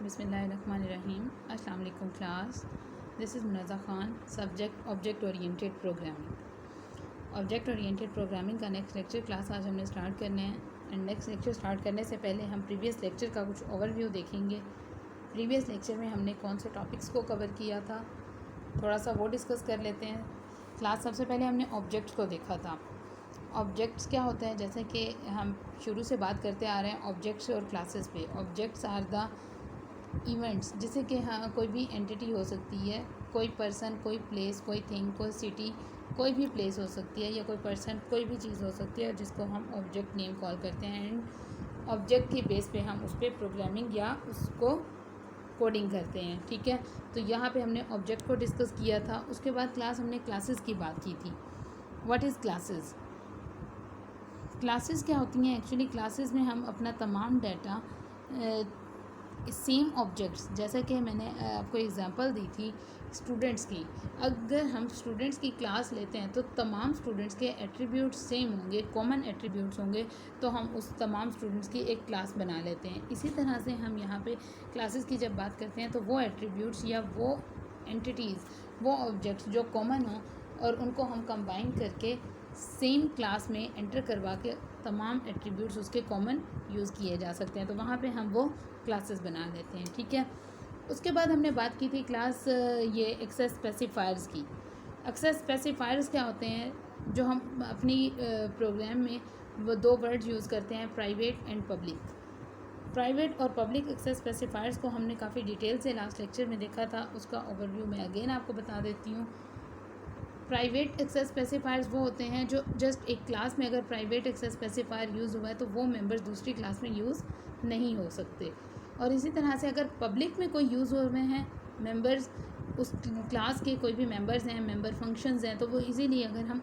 बिस्मिल्लाहिर्रहमानिर्रहीम। अस्सलाम वालेकुम class. This is Munazza Khan. Subject object oriented programming. Object oriented programming का नेक्स्ट लेक्चर क्लास आज हमने स्टार्ट करना है। एंड नेक्स्ट लेक्चर स्टार्ट करने से पहले हम प्रीवियस लेक्चर का कुछ ओवरव्यू देखेंगे। प्रीवियस लेक्चर में हमने कौन से टॉपिक्स को कवर किया था, थोड़ा सा वो डिस्कस कर लेते हैं। क्लास सबसे पहले हमने ऑब्जेक्ट्स को देखा था। ऑब्जेक्ट्स क्या होते हैं, जैसे कि हम शुरू से बात करते आ रहे हैं ऑब्जेक्ट्स और क्लासेस पे। ऑब्जेक्ट्स आर द इवेंट्स, जैसे कि हाँ कोई भी एंटिटी हो सकती है, कोई पर्सन, कोई प्लेस, कोई थिंग, कोई सिटी, कोई भी प्लेस हो सकती है, या कोई पर्सन, कोई भी चीज़ हो सकती है जिसको हम ऑब्जेक्ट नेम कॉल करते हैं। एंड ऑब्जेक्ट के बेस पे हम उस पर प्रोग्रामिंग या उसको कोडिंग करते हैं। ठीक है, तो यहाँ पे हमने ऑब्जेक्ट को डिस्कस किया था। उसके बाद क्लास हमने क्लासेस की बात की थी। What is classes? क्लासेस क्या होती हैं? एक्चुअली क्लासेस में हम अपना तमाम डाटा सेम ऑब्जेक्ट्स, जैसे कि मैंने आपको एग्जांपल दी थी स्टूडेंट्स की। अगर हम स्टूडेंट्स की क्लास लेते हैं तो तमाम स्टूडेंट्स के एट्रीब्यूट्स सेम होंगे, कॉमन एट्रीब्यूट्स होंगे, तो हम उस तमाम स्टूडेंट्स की एक क्लास बना लेते हैं। इसी तरह से हम यहाँ पे क्लासेस की जब बात करते हैं तो वो एट्रीब्यूट्स या वो एंटिटीज़, वो ऑब्जेक्ट्स जो कॉमन हों और उनको हम कंबाइन करके सेम क्लास में एंटर करवा के तमाम एट्रीब्यूट्स उसके कॉमन यूज़ किए जा सकते हैं, तो वहाँ पे हम वो क्लासेस बना लेते हैं। ठीक है, उसके बाद हमने बात की थी क्लास ये एक्सेस स्पेसिफायर्स की। एक्सेस स्पेसिफायर्स क्या होते हैं? जो हम अपनी प्रोग्राम में वो दो वर्ड्स यूज़ करते हैं, प्राइवेट एंड पब्लिक। प्राइवेट और पब्लिक एक्सेस स्पेसिफायर्स को हमने काफ़ी डिटेल से लास्ट लेक्चर में देखा था, उसका ओवरव्यू मैं अगेन आपको बता देती हूँ। प्राइवेट एक्सेस स्पेसिफायर्स वो होते हैं जो जस्ट एक क्लास में अगर प्राइवेट एक्सेस स्पेसिफायर यूज़ हुआ है तो वो मेंबर्स दूसरी क्लास में यूज़ नहीं हो सकते। और इसी तरह से अगर पब्लिक में कोई यूज़ हुए हैं मेंबर्स, उस क्लास के कोई भी मेंबर्स हैं, मेंबर फंक्शंस हैं, तो वो इजीली अगर हम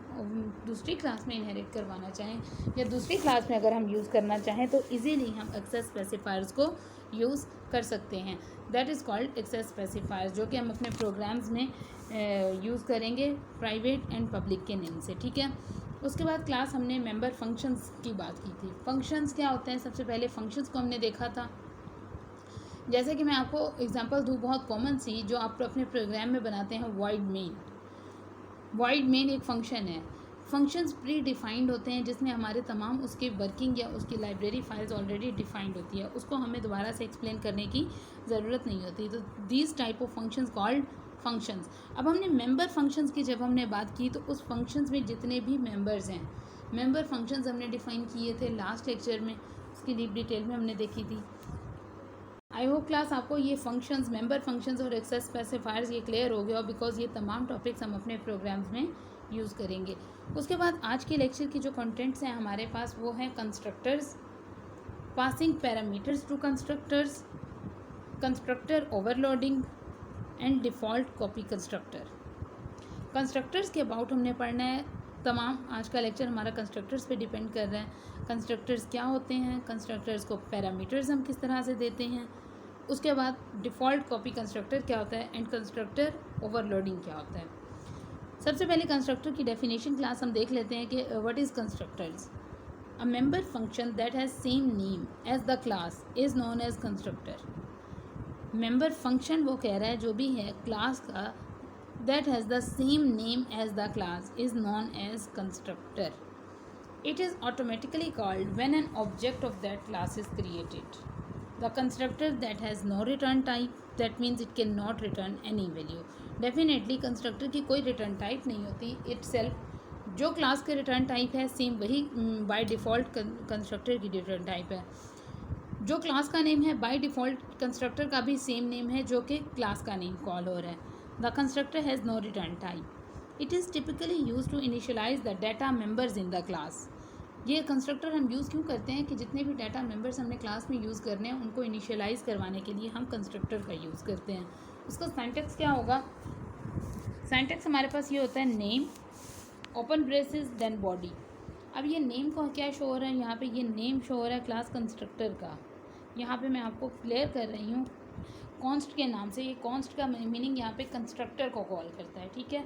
दूसरी क्लास में इनहेरिट करवाना चाहें या दूसरी क्लास में अगर हम यूज़ करना चाहें तो इजीली हम एक्सेस स्पेसिफायर्स को यूज़ कर सकते हैं। That is called access specifiers, जो कि हम अपने प्रोग्राम्स में यूज़ करेंगे प्राइवेट एंड पब्लिक के नेम से। ठीक है, उसके बाद क्लास हमने मेंबर फंक्शंस की बात की थी। फंक्शंस क्या होते हैं? सबसे पहले फंक्शंस को हमने देखा था। जैसे कि मैं आपको एग्जांपल दूँ बहुत कॉमन सी, जो आप अपने प्रोग्राम में बनाते हैं, वॉइड मेन। वॉइड मेन एक फ़ंक्शन है। फंक्शंस प्री डिफाइंड होते हैं जिसमें हमारे तमाम उसकी वर्किंग या उसकी लाइब्रेरी फाइल्स ऑलरेडी डिफाइंड होती है, उसको हमें दोबारा से एक्सप्लेन करने की ज़रूरत नहीं होती। तो these type of functions called functions. अब हमने मेंबर फंक्शंस की जब हमने बात की तो उस फंक्शंस में जितने भी मेंबर्स हैं, मेंबर फंक्शंस हमने डिफ़ाइन किए थे लास्ट लेक्चर में, उसकी डीप डिटेल में हमने देखी थी। आई होप क्लास आपको ये फंक्शंस, मेंबर फंक्शंस और एक्सेस स्पेसिफायर्स ये क्लियर हो गया, बिकॉज ये तमाम टॉपिक्स हम अपने प्रोग्राम्स में यूज़ करेंगे। उसके बाद आज के लेक्चर की जो कंटेंट्स हैं हमारे पास वो हैं constructors, passing parameters to constructors, constructor overloading and default copy constructor. Constructors के अबाउट हमने पढ़ना है। तमाम आज का लेक्चर हमारा कंस्ट्रक्टर्स पे डिपेंड कर रहा है। कंस्ट्रक्टर्स क्या होते हैं, कंस्ट्रक्टर्स को पैरामीटर्स हम किस तरह से देते हैं, उसके बाद डिफ़ॉल्ट कॉपी कंस्ट्रक्टर क्या होता है, एंड कंस्ट्रक्टर ओवरलोडिंग क्या होता है। सबसे पहले कंस्ट्रक्टर की डेफिनेशन क्लास हम देख लेते हैं कि what is constructors. A member function that has same name as the class is known as constructor. Member function वो कह रहा है जो भी है क्लास का, that has the same name as the class is known as constructor. It is automatically called when an object of that class is created. The constructor that has no return type, that means it cannot return any value. Definitely constructor की कोई return type नहीं होती itself. जो class के return type है same वही by default constructor की return type है। जो क्लास का नेम है बाय डिफ़ॉल्ट कंस्ट्रक्टर का भी सेम नेम है जो कि क्लास का नेम कॉल हो रहा है। The constructor has no return type. It is typically used to initialize the data members in the class. ये कंस्ट्रक्टर हम यूज़ क्यों करते हैं कि जितने भी डाटा मेंबर्स हमने क्लास में यूज़ करने हैं उनको इनिशियलाइज करवाने के लिए हम कंस्ट्रक्टर का यूज़ करते हैं। उसका सिंटैक्स क्या होगा? सिंटैक्स हमारे पास ये होता है, name open braces then body. अब ये नेम को क्या शो हो रहा है यहाँ पे? ये नेम शो हो रहा है क्लास कंस्ट्रक्टर का। यहाँ पे मैं आपको क्लियर कर रही हूँ कॉन्स्ट के नाम से। ये कॉन्स्ट का मीनिंग यहाँ पे कंस्ट्रक्टर को कॉल करता है। ठीक है,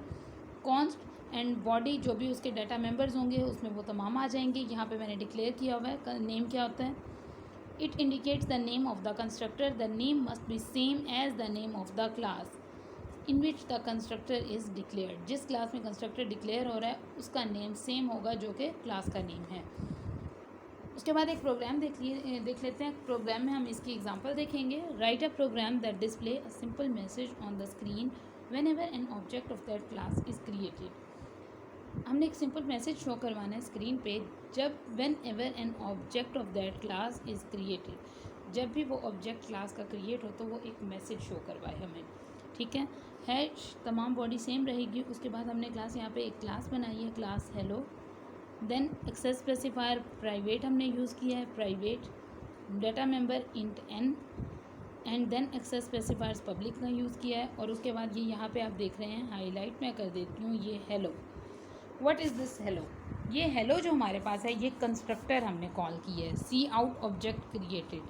कॉन्स्ट एंड बॉडी जो भी उसके डाटा मेंबर्स होंगे उसमें वो तमाम आ जाएंगे। यहाँ पे मैंने डिक्लेयर किया हुआ है नेम क्या होता है। It indicates the name of the constructor. The name must be same as the name of the class in which the constructor is declared. जिस क्लास में कंस्ट्रक्टर डिक्लेयर हो रहा है उसका नेम सेम होगा जो कि क्लास का नेम है। उसके बाद एक प्रोग्राम देख लेते हैं। प्रोग्राम में हम इसकी एग्जांपल देखेंगे। Write a program that display a simple message on the screen whenever an object of that class is created। हमने एक सिंपल मैसेज शो करवाना है स्क्रीन पे जब whenever an object of that class is created, जब भी वो object class का क्रिएट हो तो वो एक मैसेज शो करवाए हमें, ठीक है। हैश तमाम बॉडी सेम रहेगी। उसके बाद हमने क्लास यहाँ पे एक क्लास बनाई है, class hello. Then access specifier private हमने यूज़ किया है, private data member int n, and then access specifiers public का यूज़ किया है। और उसके बाद ये यहाँ पे आप देख रहे हैं, हाईलाइट मैं कर देती हूँ, ये hello. What is this hello? ये हेलो जो हमारे पास है ये कंस्ट्रक्टर हमने कॉल की है। सी आउट ऑब्जेक्ट क्रिएटेड,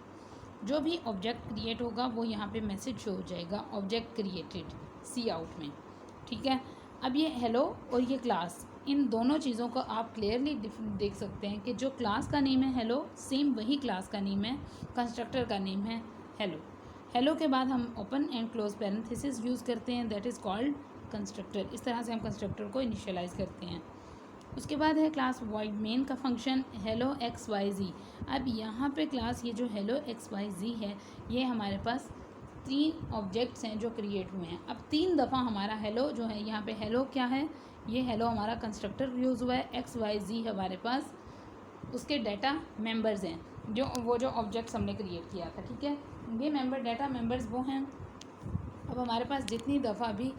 जो भी ऑब्जेक्ट क्रिएट होगा वो यहाँ पे मैसेज शो हो जाएगा, ऑब्जेक्ट क्रिएटेड सी आउट में, ठीक है। अब ये हेलो और ये क्लास, इन दोनों चीज़ों को आप क्लियरली देख सकते हैं कि जो क्लास का नेम है हेलो, सेम वही क्लास का नेम है, कंस्ट्रक्टर का नेम है हेलो। हेलो के बाद हम open and close parenthesis use करते हैं, दैट इज़ कॉल्ड कंस्ट्रक्टर। इस तरह से हम कंस्ट्रक्टर को इनिशियलाइज करते हैं। उसके बाद है क्लास वॉइड मेन का फंक्शन हेलो एक्स वाई जी। अब यहाँ पे क्लास ये जो हेलो एक्स वाई जी है ये हमारे पास 3 ऑब्जेक्ट्स हैं जो क्रिएट हुए हैं। अब 3 दफ़ा हमारा हेलो जो है, यहाँ पे हेलो क्या है, ये हेलो हमारा कंस्ट्रक्टर यूज़ हुआ है, एक्स वाई जी हमारे पास उसके डाटा मेंबर्स हैं, जो वो जो ऑब्जेक्ट्स हमने क्रिएट किया था, ठीक है। ये मेंबर डाटा मेंबर्स वो हैं। अब हमारे पास जितनी दफ़ा भी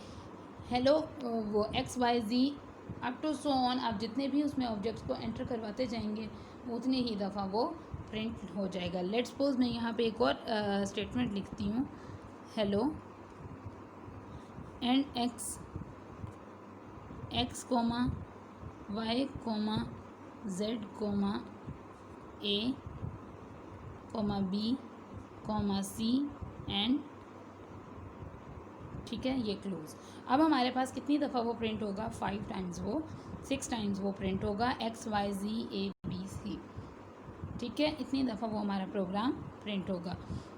हेलो वो X Y Z up to so on, आप जितने भी उसमें ऑब्जेक्ट्स को एंटर करवाते जाएंगे उतनी ही दफ़ा वो प्रिंट हो जाएगा। लेट्स सपोज मैं यहाँ पे एक और स्टेटमेंट लिखती हूँ, hello and X comma Y comma Z comma A comma B comma C and, ठीक है, ये क्लोज। अब हमारे पास कितनी दफ़ा वो प्रिंट होगा, 5 टाइम्स, वो 6 टाइम्स वो प्रिंट होगा, X Y Z A B C, ठीक है। इतनी दफ़ा वो हमारा प्रोग्राम प्रिंट होगा।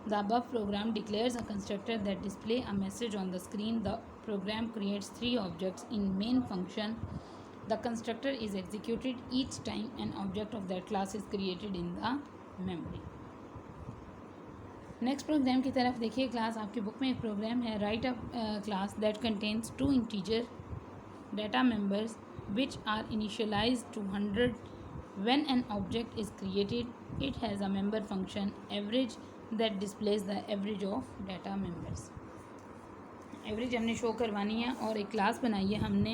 The above program declares a constructor that display a message on the screen. The program creates 3 objects in main function. The constructor is executed each time an object of that class is created in the memory. Next program की तरफ देखिए। Class आपकी book में एक program है, write a class that contains 2 integer data members which are initialised to 100 when an object is created. It has a member function average that displays the average of data members. Average हमने show करवानी है और एक class बनाई है हमने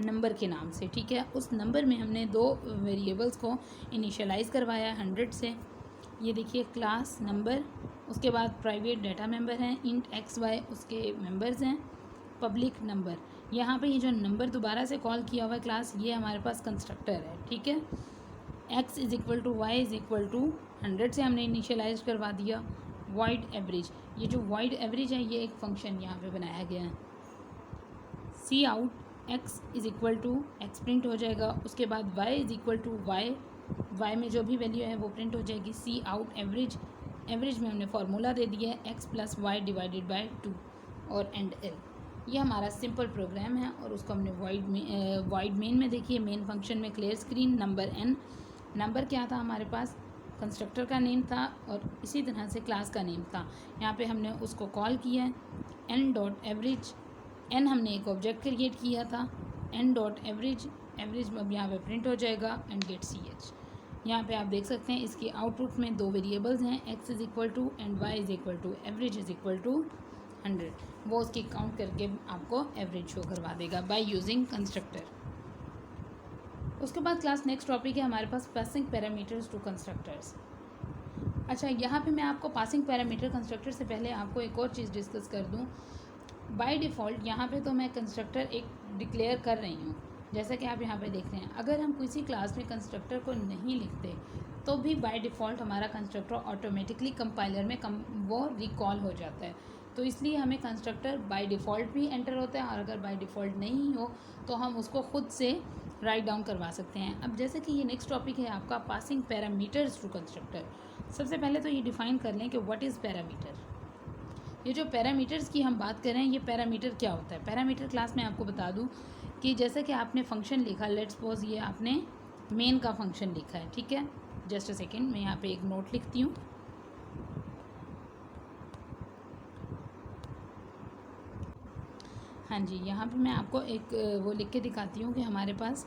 number के नाम से, ठीक है। उस नंबर में हमने 2 वेरिएबल्स को इनिशियलाइज़ करवाया है 100 से। ये देखिए क्लास नंबर, उसके बाद प्राइवेट डाटा मेंबर हैं, इंट एक्स वाई उसके मेंबर्स हैं, पब्लिक नंबर। यहाँ पे ये जो नंबर दोबारा से कॉल किया हुआ है क्लास, ये हमारे पास कंस्ट्रक्टर है, ठीक है। X is equal to Y is equal to 100 से हमने इनिशियलाइज करवा दिया। वाइड एवरेज, ये जो वाइड एवरेज है ये एक फंक्शन यहाँ पे बनाया गया है। C out X is equal to X print हो जाएगा। उसके बाद Y is equal to Y, Y में जो भी वैल्यू है वो प्रिंट हो जाएगी। सी आउट एवरेज, एवरेज में हमने फार्मूला दे दिया है X plus Y divided by 2 और एंड एल। ये हमारा सिंपल प्रोग्राम है और उसको हमने वाइड मेन में देखिए, मेन फंक्शन में clear screen number N. Number क्या था हमारे पास, कंस्ट्रक्टर का नेम था और इसी तरह से क्लास का नेम था। यहाँ पे हमने उसको कॉल किया है एन डॉट एवरेज। एन हमने एक ऑब्जेक्ट क्रिएट किया था, एन डॉट एवरेज, एवरेज अब यहाँ पे प्रिंट हो जाएगा एंड गेट सी एच। यहाँ पे आप देख सकते हैं इसकी आउटपुट में 2 वेरिएबल्स हैं, X is equal to and Y is equal to average is equal to 100। वो उसकी काउंट करके आपको एवरेज शो करवा देगा बाय यूजिंग कंस्ट्रक्टर। उसके बाद क्लास नेक्स्ट टॉपिक है हमारे पास पासिंग पैरामीटर्स टू कंस्ट्रक्टर्स। अच्छा, यहाँ पे मैं आपको पासिंग पैरामीटर कंस्ट्रक्टर से पहले आपको एक और चीज़ डिस्कस कर दूँ। बाय डिफ़ॉल्ट यहाँ पे तो मैं कंस्ट्रक्टर एक डिक्लेयर कर रही हूँ, जैसा कि आप यहाँ पे देख रहे हैं। अगर हम किसी क्लास में कंस्ट्रक्टर को नहीं लिखते तो भी बाय डिफ़ॉल्ट हमारा कंस्ट्रक्टर ऑटोमेटिकली कंपाइलर में वो रिकॉल हो जाता है। तो इसलिए हमें कंस्ट्रक्टर बाय डिफ़ॉल्ट भी एंटर होता है और अगर बाय डिफ़ॉल्ट नहीं हो तो हम उसको ख़ुद से राइट डाउन करवा सकते हैं। अब जैसे कि ये नेक्स्ट टॉपिक है आपका पासिंग पैरामीटर्स टू कंस्ट्रक्टर। सबसे पहले तो ये डिफाइन कर लें कि व्हाट इज़ पैरामीटर। ये जो पैरामीटर्स की हम बात कर रहे हैं, ये पैरामीटर क्या होता है। पैरामीटर क्लास में आपको बता दूं कि जैसे कि आपने फंक्शन लिखा, लेट्स सपोज ये आपने मेन का फंक्शन लिखा है, ठीक है। जस्ट अ सेकेंड, मैं यहाँ पे एक नोट लिखती हूँ। हाँ जी, यहाँ पे मैं आपको एक वो लिख के दिखाती हूँ कि हमारे पास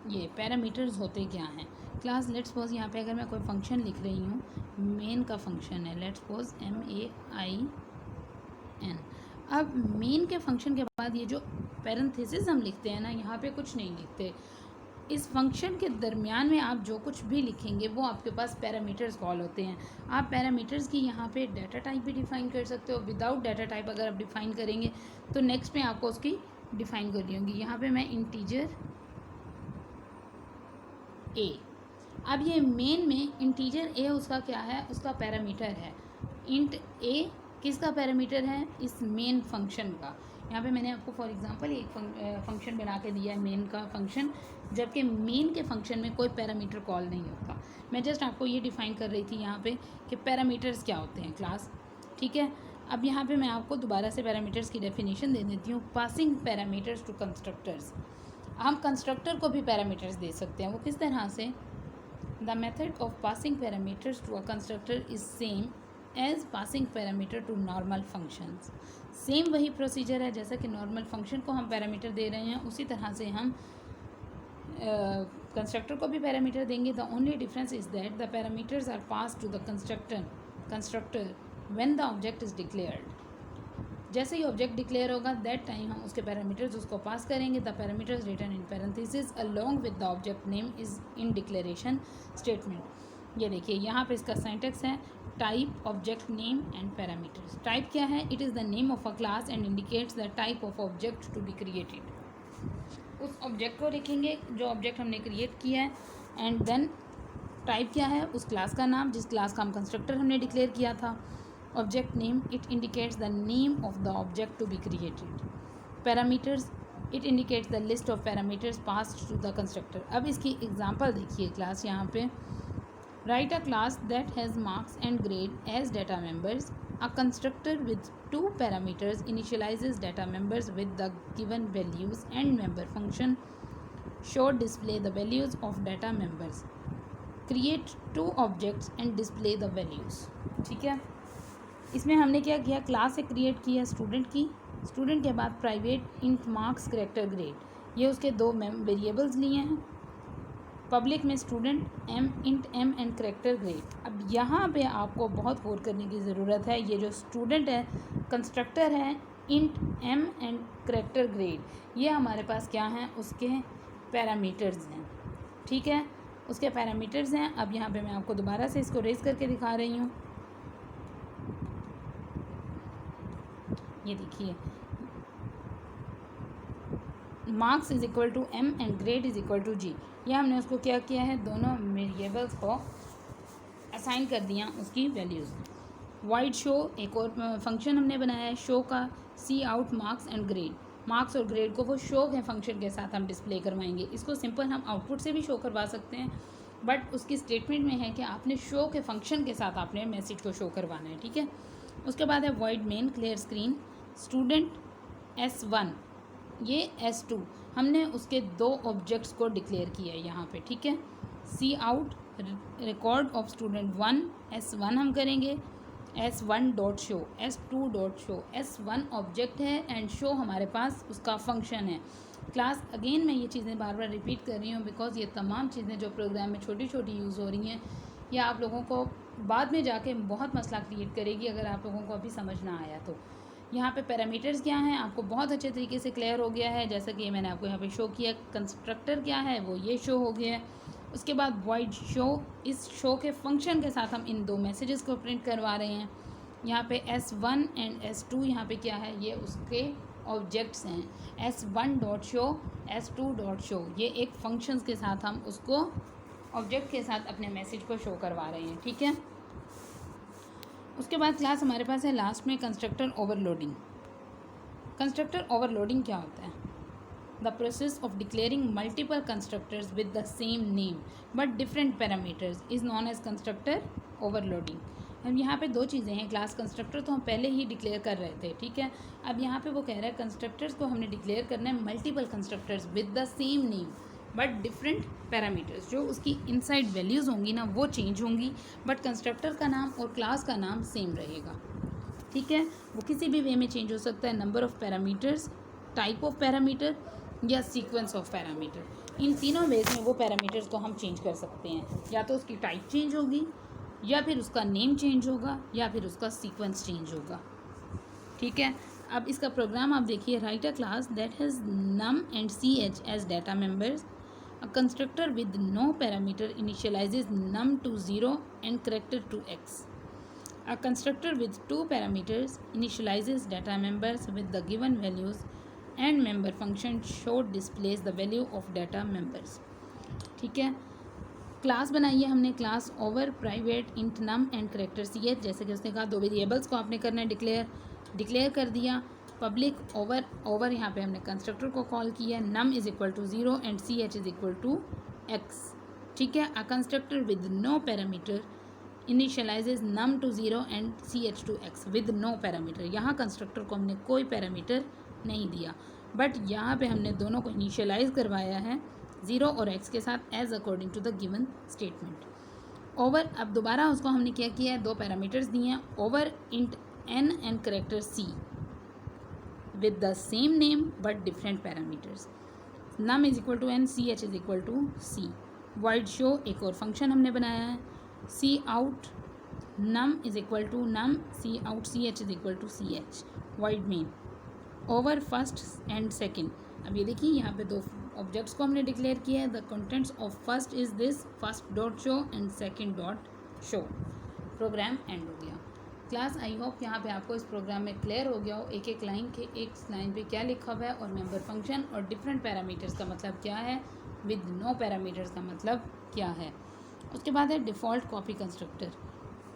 ये पैरामीटर्स होते क्या हैं। क्लास लेट्स सपोज यहाँ पे अगर मैं कोई फंक्शन लिख रही हूँ, मेन का फंक्शन है, लेट्स सपोज MAIN। अब मेन के फंक्शन के बाद ये जो पैरेंथेसिस हम लिखते हैं ना, यहाँ पे कुछ नहीं लिखते। इस फंक्शन के दरमियान में आप जो कुछ भी लिखेंगे वो आपके पास पैरामीटर्स कॉल होते हैं। आप पैरामीटर्स की यहाँ पे डाटा टाइप भी डिफ़ाइन कर सकते हो। विदाउट डाटा टाइप अगर आप डिफ़ाइन करेंगे तो नेक्स्ट में आपको उसकी डिफ़ाइन करनी होगी। यहाँ पे मैं इंटीजर ए, अब ये मेन में इंटीजर ए उसका क्या है, उसका पैरामीटर है। इंट ए किसका पैरामीटर है, इस मेन फंक्शन का। यहाँ पे मैंने आपको फॉर एग्जांपल एक फंक्शन बना के दिया है मेन का फंक्शन, जबकि मेन के फंक्शन में कोई पैरामीटर कॉल नहीं होता। मैं जस्ट आपको ये डिफ़ाइन कर रही थी यहाँ पे कि पैरामीटर्स क्या होते हैं क्लास, ठीक है। अब यहाँ पे मैं आपको दोबारा से पैरामीटर्स की डेफिनेशन दे देती हूँ। पासिंग पैरामीटर्स टू कंस्ट्रक्टर्स, हम कंस्ट्रक्टर को भी पैरामीटर्स दे सकते हैं। वो किस तरह से, the method of passing parameters to a constructor is same as passing parameter to normal functions. Same वही प्रोसीजर है, जैसा कि नॉर्मल फंक्शन को हम पैरामीटर दे रहे हैं, उसी तरह से हम कंस्ट्रक्टर को भी पैरामीटर देंगे। The only difference is that the parameters are pass to the constructor when the object is declared. जैसे ही ऑब्जेक्ट डिक्लेयर होगा दैट टाइम हम उसके पैरामीटर्स उसको पास करेंगे। The parameters written in parenthesis along with the object name is in declaration statement. ये देखिए यहाँ पे इसका सिंटैक्स है, type object name and parameters. Type क्या है, it is the name of a class and indicates the type of object to be created. उस object को लिखेंगे जो ऑब्जेक्ट हमने क्रिएट किया है, एंड देन टाइप क्या है, उस क्लास का नाम जिस क्लास का हम कंस्ट्रक्टर हमने डिक्लेयर किया था। Object name, it indicates the name of the object to be created. Parameters, it indicates the list of parameters passed to the constructor. अब इसकी एग्जांपल देखिए क्लास यहाँ पे, write a class that has marks and grade as data members. A constructor with two parameters initialises data members with the given values and member function show display the values of data members. Create two objects and display the values. ठीक है, इसमें हमने क्या किया, class से create किया student की, student के बाद private int marks character grade, ये उसके दो वेरिएबल्स लिए हैं। पब्लिक में student int M and character grade. अब यहाँ पे आपको बहुत गौर करने की ज़रूरत है। ये जो स्टूडेंट है कंस्ट्रक्टर है int M and character grade, ये हमारे पास क्या हैं, उसके पैरामीटर्स हैं। ठीक है, उसके पैरामीटर्स हैं। अब यहाँ पे मैं आपको दोबारा से इसको रेज करके दिखा रही हूँ। ये देखिए, marks is equal to M and grade is equal to G. ये हमने उसको क्या किया है, दोनों वेरिएबल्स को असाइन कर दिया उसकी वैल्यूज़। वाइड शो एक और फंक्शन हमने बनाया है शो का, C out marks and grade. Marks और ग्रेड को वो शो के फंक्शन के साथ हम डिस्प्ले करवाएंगे। इसको सिंपल हम आउटपुट से भी शो करवा सकते हैं, बट उसकी स्टेटमेंट में है कि आपने शो के फंक्शन के साथ आपने मैसेज को शो करवाना है। ठीक है, उसके बाद है void main clear screen. Student S1, ये S2, हमने उसके दो ऑब्जेक्ट्स को डिक्लेयर किया है यहाँ पे। ठीक है, C out record of student 1 S1 हम करेंगे, S1 dot show, S2 dot show. S1 object है एंड शो हमारे पास उसका फंक्शन है। क्लास, अगेन मैं ये चीज़ें बार बार रिपीट कर रही हूँ बिकॉज ये तमाम चीज़ें जो प्रोग्राम में छोटी छोटी यूज़ हो रही हैं, ये आप लोगों को बाद में जाके बहुत मसला क्रिएट करेगी अगर आप लोगों को अभी समझ ना आया तो। यहाँ पे पैरामीटर्स क्या हैं आपको बहुत अच्छे तरीके से क्लियर हो गया है, जैसा कि मैंने आपको यहाँ पे शो किया। कंस्ट्रक्टर क्या है वो ये शो हो गया है। उसके बाद वॉइड शो, इस शो के फंक्शन के साथ हम इन दो मैसेजेस को प्रिंट करवा रहे हैं। यहाँ पे S1 एंड S2 यहाँ पे क्या है, ये उसके ऑब्जेक्ट्स हैं। S1 dot show, S2 dot show, ये एक फंक्शंस के साथ हम उसको ऑब्जेक्ट के साथ अपने मैसेज को शो करवा रहे हैं। ठीक है, उसके बाद क्लास हमारे पास है लास्ट में कंस्ट्रक्टर ओवरलोडिंग। कंस्ट्रक्टर ओवरलोडिंग क्या होता है, The process of declaring multiple constructors with the same name but different parameters is known as constructor overloading. हम यहाँ पे दो चीज़ें हैं, क्लास कंस्ट्रक्टर तो हम पहले ही डिक्लेयर कर रहे थे, ठीक है। अब यहाँ पे वो कह रहा है कंस्ट्रक्टर्स को हमने डिक्लेयर करना है multiple constructors with the same name but different parameters. जो उसकी इनसाइड वैल्यूज़ होंगी ना वो चेंज होंगी, बट कंस्ट्रक्टर का नाम और क्लास का नाम सेम रहेगा, ठीक है। वो किसी भी वे में चेंज हो सकता है, number of parameters, type of parameter या सीक्वेंस ऑफ पैरामीटर। इन तीनों वेज में वो पैरामीटर्स को हम चेंज कर सकते हैं, या तो उसकी टाइप चेंज होगी, या फिर उसका नेम चेंज होगा, या फिर उसका सीक्वेंस चेंज होगा, ठीक है। अब इसका प्रोग्राम आप देखिए, write a class that has num and ch as data members. A constructor with no parameter initialises num to 0 and character to x. A constructor with two parameters initializes data members with the given values and member function show displays the value of data members, ठीक है। Class बनाई है हमने, class over private int num and character C H, जैसे कि उसने कहा दो वेरिएबल्स को आपने करना है डिक्लेयर कर दिया। पब्लिक ओवर यहाँ पे हमने कंस्ट्रक्टर को कॉल किया, num is equal to 0 and C H is equal to X, ठीक है। A constructor with no parameter initialises num to 0 and C H to X with no parameter. यहाँ constructor को हमने कोई पैरामीटर नहीं दिया, बट यहाँ पे हमने दोनों को इनिशियलाइज करवाया है 0 और x के साथ as according to the given statement. Over, अब दोबारा उसको हमने क्या किया है, दो पैरामीटर्स दिए हैं, over int n and character c with the same name but different parameters. Num is equal to n, C H is equal to c। Void show एक और फंक्शन हमने बनाया है, C out num is equal to num, C out C H is equal to C H. Void main over first and second. अब ये देखिए यहाँ पे दो ऑब्जेक्ट्स को हमने डिक्लेयर किया है, the contents of first is this, first dot show and second dot show. Program end हो गया। क्लास, आई होप यहाँ पे आपको इस प्रोग्राम में क्लियर हो गया हो, एक एक लाइन पे क्या लिखा हुआ है और मेंबर फंक्शन और डिफरेंट पैरामीटर्स का मतलब क्या है, विद नो पैरामीटर्स का मतलब क्या है। उसके बाद है default copy constructor,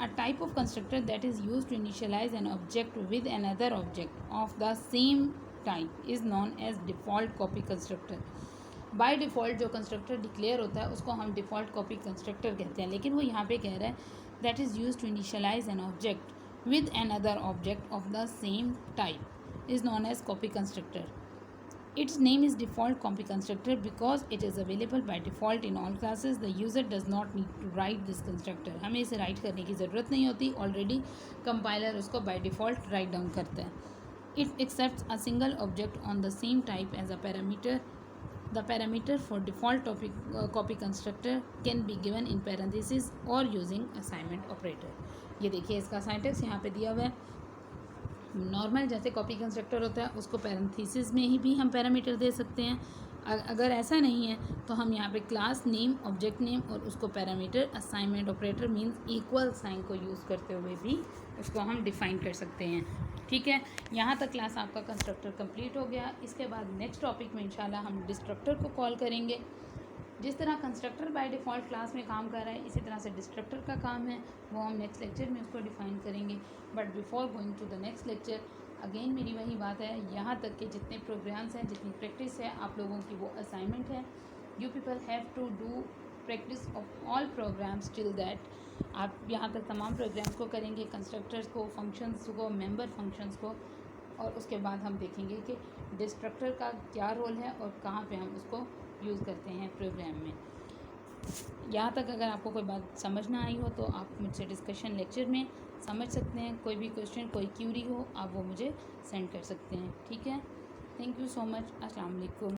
a type of constructor that is used to initialize an object with another object of the same type is known as default copy constructor. By default जो constructor declare होता है उसको हम default copy constructor कहते हैं, लेकिन वो यहाँ पे कह रहा है that is use to initialise an object with an other object of the same type is known as copy constructor. Its name is default copy constructor because it is available by default in all classes. The user does not need to write this constructor. हमें इसे right करने की ज़रूरत नहीं होती, already compiler उसको by default write down करता है. It accepts a single object on the same type as a parameter. The parameter for default copy constructor can be given in parentheses or using assignment operator. ये देखिए इसका syntax यहाँ पे दिया हुआ है. नॉर्मल जैसे कॉपी कंस्ट्रक्टर होता है उसको पैरेंथेसिस में ही भी हम पैरामीटर दे सकते हैं. अगर ऐसा नहीं है तो हम यहाँ पे क्लास नेम, ऑब्जेक्ट नेम और उसको parameter assignment operator means equal sign को यूज़ करते हुए भी उसको हम डिफ़ाइन कर सकते हैं, ठीक है. यहाँ तक क्लास आपका कंस्ट्रक्टर कंप्लीट हो गया. इसके बाद नेक्स्ट टॉपिक में इंशाल्लाह हम डिस्ट्रक्टर को कॉल करेंगे. जिस तरह कंस्ट्रक्टर बाय डिफ़ॉल्ट क्लास में काम कर रहा है इसी तरह से डिस्ट्रक्टर का काम है, वो हम नेक्स्ट लेक्चर में उसको डिफ़ाइन करेंगे. But before going to the next lecture again मेरी वही बात है, यहाँ तक के जितने प्रोग्राम्स हैं, जितनी प्रैक्टिस है आप लोगों की, वो असाइनमेंट है. You people have to do practice of all programs till that. आप यहाँ तक तमाम प्रोग्राम्स को करेंगे, कंस्ट्रक्टर्स को, फंक्शंस को, मेंबर फंक्शंस को, और उसके बाद हम देखेंगे कि डिस्ट्रक्टर का क्या रोल है और कहाँ पे हम उसको यूज़ करते हैं प्रोग्राम में. यहाँ तक अगर आपको कोई बात समझ ना आई हो तो आप मुझसे डिस्कशन लेक्चर में समझ सकते हैं. कोई भी क्वेश्चन, कोई क्यूरी हो आप वो मुझे सेंड कर सकते हैं, ठीक है. Thank you so much. अस्सलाम वालेकुम.